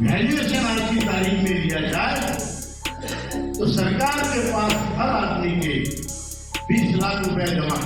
Valuation आज की तारीख में लिया जाए तो सरकार के पास हर आदमी के 20 लाख रुपए जमा,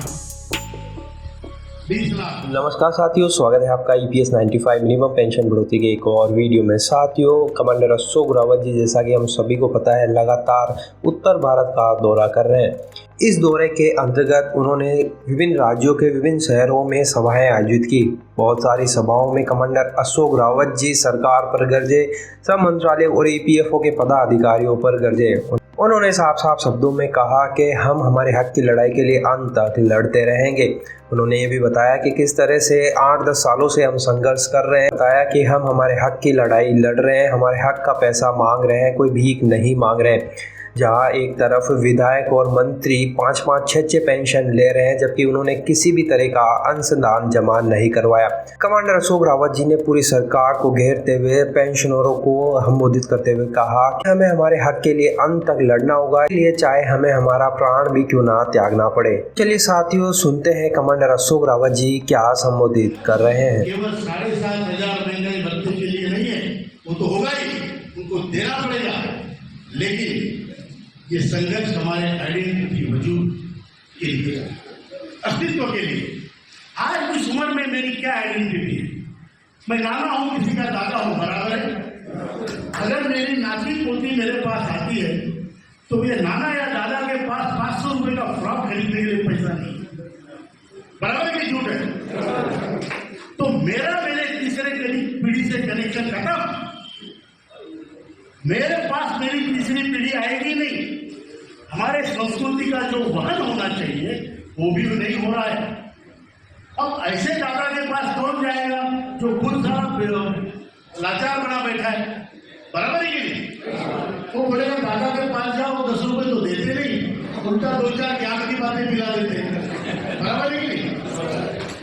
20 लाख। नमस्कार साथियों, स्वागत है आपका EPS 95 मिनिमम पेंशन बढ़ोतरी के एक और वीडियो में। साथियों, कमांडर अशोक रावत जी, जैसा कि हम सभी को पता है, लगातार उत्तर भारत का दौरा कर रहे हैं। इस दौरे के अंतर्गत उन्होंने विभिन्न राज्यों के विभिन्न शहरों में सभाएं आयोजित की। बहुत सारी सभाओं में कमांडर अशोक रावत जी सरकार पर गरजे, सब मंत्रालय और EPFO के पदाधिकारियों पर गरजे। उन्होंने साफ साफ शब्दों में कहा कि हम हमारे हक की लड़ाई के लिए अंत तक लड़ते रहेंगे। उन्होंने ये भी बताया कि किस तरह से 8-10 सालों से हम संघर्ष कर रहे हैं। बताया कि हम हमारे हक की लड़ाई लड़ रहे हैं, हमारे हक का पैसा मांग रहे हैं, कोई भीख नहीं मांग रहे हैं। जहां एक तरफ विधायक और मंत्री 5-5, 6-6 पेंशन ले रहे हैं, जबकि उन्होंने किसी भी तरह का अंशदान जमा नहीं करवाया। कमांडर अशोक रावत जी ने पूरी सरकार को घेरते हुए पेंशनरों को संबोधित करते हुए कहा कि हमें हमारे हक के लिए अंत तक लड़ना होगा, इसलिए चाहे हमें हमारा प्राण भी क्यों ना त्यागना पड़े। चलिए साथियों, सुनते हैं कमांडर अशोक रावत जी क्या संबोधित कर रहे हैं। केवल 7,500 महंगाई भत्ते के लिए नहीं है, वो तो होगा ही, उनको देना पड़ेगा, लेकिन ये संघर्ष हमारे आइडेंटिटी वजूद के लिए, अस्तित्व के लिए। आज इस उम्र में मेरी क्या आइडेंटिटी है? मैं नाना हूं, किसी का दादा हूं, बराबर है। अगर मेरी नाती पोती मेरे पास आती है तो ये नाना या दादा के पास 500 रुपए का फ्रॉक खरीदने के लिए पैसा नहीं है, बराबर है कि झूठ है? तो मेरे तीसरे पीढ़ी से कनेक्शन खत्म। मेरे पास मेरी तीसरी पीढ़ी आएगी नहीं। हमारे संस्कृति का जो वहन होना चाहिए वो भी नहीं हो रहा है। अब ऐसे दादा के पास कौन जाएगा जो खुद सारा लाचार बना बैठा है, बराबर है कि नहीं? वो बोलेगा दादा के पास जाओ, 10 रुपए तो देते नहीं, उल्टा 2-4 ज्ञान की बातें पिला देते हैं, बराबर है कि नहीं?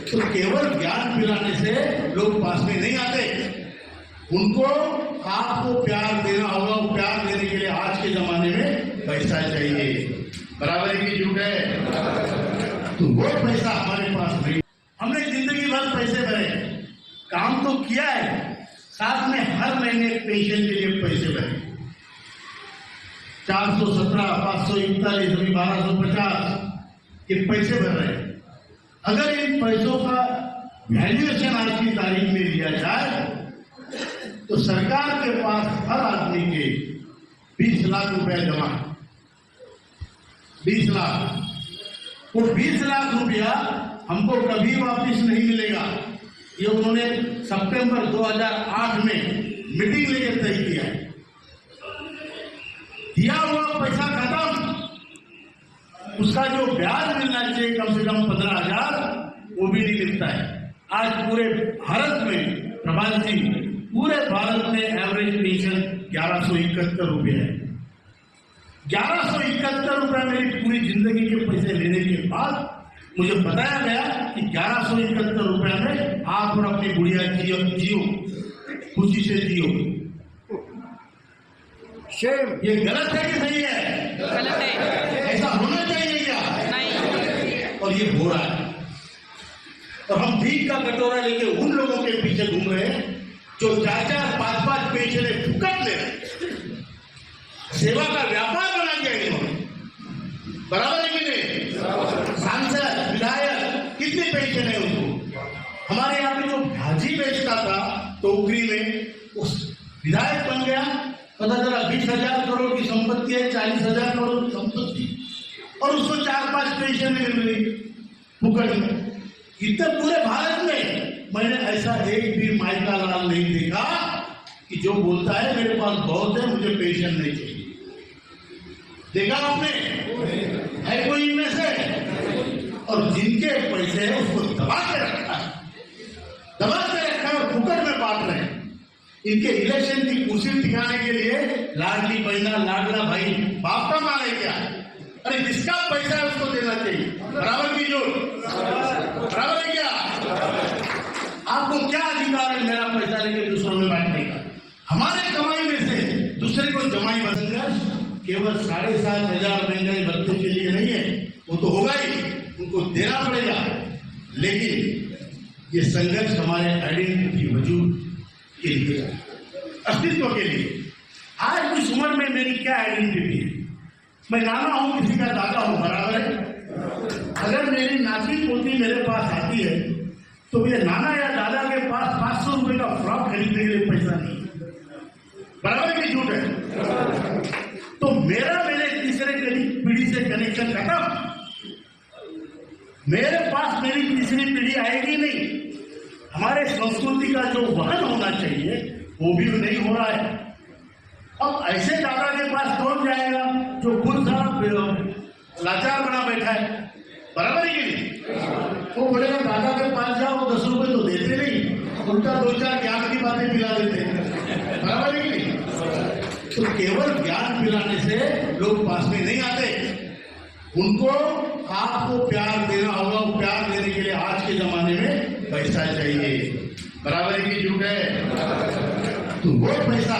तो केवल ज्ञान पिलाने से लोग पास में नहीं आते, उनको आपको प्यार देना होगा। वो प्यार देने के लिए आज के जमाने में पैसा चाहिए, बराबर है कि झूठ है? तो वो पैसा हमारे पास नहीं। हमने जिंदगी भर पैसे भरे, काम तो किया है, साथ में हर महीने पेंशन के लिए पैसे भरे, 417, 541, अभी 1250 ये पैसे भर रहे हैं। अगर इन पैसों का वैल्यूएशन आज की तारीख में लिया जाए तो सरकार के पास हर आदमी के 20 लाख रुपए जमा, 20 लाख। वो 20 लाख रुपया हमको कभी वापस नहीं मिलेगा। ये उन्होंने सितंबर 2008 में मीटिंग लेकर तय किया है। दिया हुआ पैसा खत्म, उसका जो ब्याज मिलना चाहिए कम से कम 15,000, वो भी नहीं मिलता है। आज पूरे भारत में, प्रभात जी, पूरे भारत में एवरेज पेंशन 1171 रुपये है। 1171 रुपये मेरी पूरी जिंदगी के पैसे लेने के बाद मुझे बताया गया कि 1171 रुपये में आप और अपनी गुड़िया जियो, खुशी से जियो। ये गलत है कि सही है? गलत है। ऐसा होना चाहिए क्या? नहीं। और ये हो रहा है। और हम भीख का कटोरा लेके उन लोगों के पीछे घूम रहे हैं जो 4-4, 5-5 पेंशन फुकट ले रहे, सेवा का व्यापार बना दिया इन्होंने, बराबर है कि नहीं? सांसद, विधायक, कितनी पेंशन है उनको? हमारे यहाँ पे जो भाजी बेचता था टोकरी में, उस विधायक बन गया, पता चला 20,000 करोड़ की संपत्ति है, 40,000 करोड़ की संपत्ति, और उसको 4-5 पेंशन मिल रही फुकट में। इतने पूरे भारत में मैंने ऐसा एक भी मायका लाल नहीं देखा कि जो बोलता है मेरे पास बहुत है, मुझे पेंशन नहीं चाहिए। देखा आपने? है कोई इनमें से? और जिनके पैसे हैं उसको दबा के रखा है, दबा के रखा है और फुकट में बांट रहे हैं। इनके इलेक्शन की कुर्सी दिखाने के लिए लाडली बहना, लाडला भाई बाप का माने क्या? अरे जिसका पैसा है उसको देना चाहिए, बराबर की जोड़, बराबर है क्या? आपको क्या अधिकार है मेरा पैसा लेके दूसरों में बांटने का? हमारे कमाई में से दूसरे को जमाई बदलकर केवल 7,500 महंगाई भत्ते के लिए नहीं है, वो तो होगा ही, उनको देना पड़ेगा, लेकिन ये संघर्ष हमारे आइडेंटिटी वजूद के लिए अस्तित्व के लिए। आज इस उम्र में मेरी क्या आइडेंटिटी है? मैं नाना हूं, किसी का दादा हूं, बराबर है। अगर मेरी नाती पोती मेरे पास आती है तो मुझे नाना या दादा के पास 500 रुपए का फ्रॉक खरीदने के लिए पैसा नहीं, बराबर है कि झूठ है? तो मेरा मेरे तीसरे पीढ़ी से कनेक्शन खत्म। मेरे पास मेरी तीसरी पीढ़ी आएगी नहीं। हमारे संस्कृति का जो वहन होना चाहिए वो भी नहीं हो रहा है। अब ऐसे दादा के पास कौन जाएगा जो खुद सारा लाचार बना बैठा है, बराबर है कि नहीं? वो बोलेगा दादा के पास जाओ, 10 रुपए तो देते नहीं, उल्टा 2-4 ज्ञान की बातें पिला देते हैं, बराबर है कि नहीं? तो केवल ज्ञान पिलाने से लोग पास में नहीं आते। उनको आपको प्यार देना होगा। प्यार देने के लिए आज के जमाने में पैसा चाहिए, बराबर है कि झूठ है? तो वो पैसा